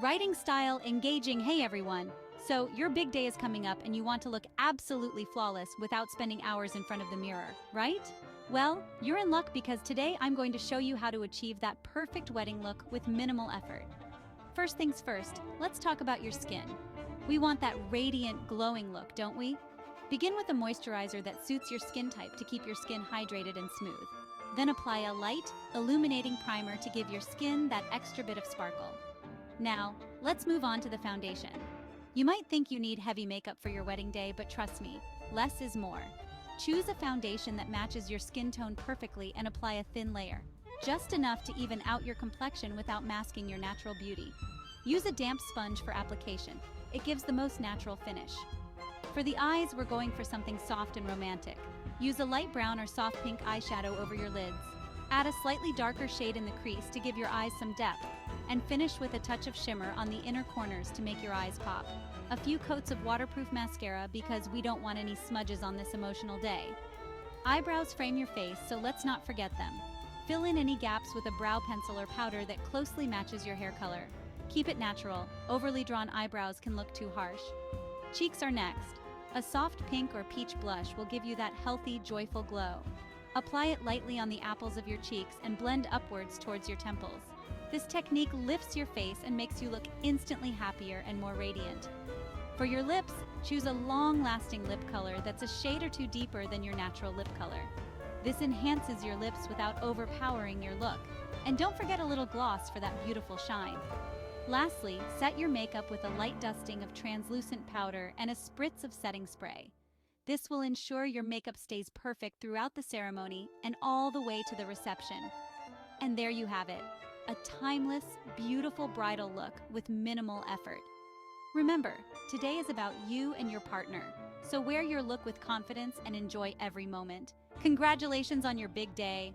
Writing style, engaging. Hey everyone! So, your big day is coming up and you want to look absolutely flawless without spending hours in front of the mirror, right? Well, you're in luck because today I'm going to show you how to achieve that perfect wedding look with minimal effort. First things first, let's talk about your skin. We want that radiant, glowing look, don't we? Begin with a moisturizer that suits your skin type to keep your skin hydrated and smooth. Then apply a light, illuminating primer to give your skin that extra bit of sparkle. Now, let's move on to the foundation. You might think you need heavy makeup for your wedding day, but trust me, less is more. Choose a foundation that matches your skin tone perfectly and apply a thin layer, just enough to even out your complexion without masking your natural beauty. Use a damp sponge for application. It gives the most natural finish. For the eyes, we're going for something soft and romantic. Use a light brown or soft pink eyeshadow over your lids. Add a slightly darker shade in the crease to give your eyes some depth, and finish with a touch of shimmer on the inner corners to make your eyes pop. A few coats of waterproof mascara because we don't want any smudges on this emotional day. Eyebrows frame your face, so let's not forget them. Fill in any gaps with a brow pencil or powder that closely matches your hair color. Keep it natural. Overly drawn eyebrows can look too harsh. Cheeks are next. A soft pink or peach blush will give you that healthy, joyful glow. Apply it lightly on the apples of your cheeks and blend upwards towards your temples. This technique lifts your face and makes you look instantly happier and more radiant. For your lips, choose a long-lasting lip color that's a shade or two deeper than your natural lip color. This enhances your lips without overpowering your look. And don't forget a little gloss for that beautiful shine. Lastly, set your makeup with a light dusting of translucent powder and a spritz of setting spray. This will ensure your makeup stays perfect throughout the ceremony and all the way to the reception. And there you have it, a timeless, beautiful bridal look with minimal effort. Remember, today is about you and your partner, so wear your look with confidence and enjoy every moment. Congratulations on your big day!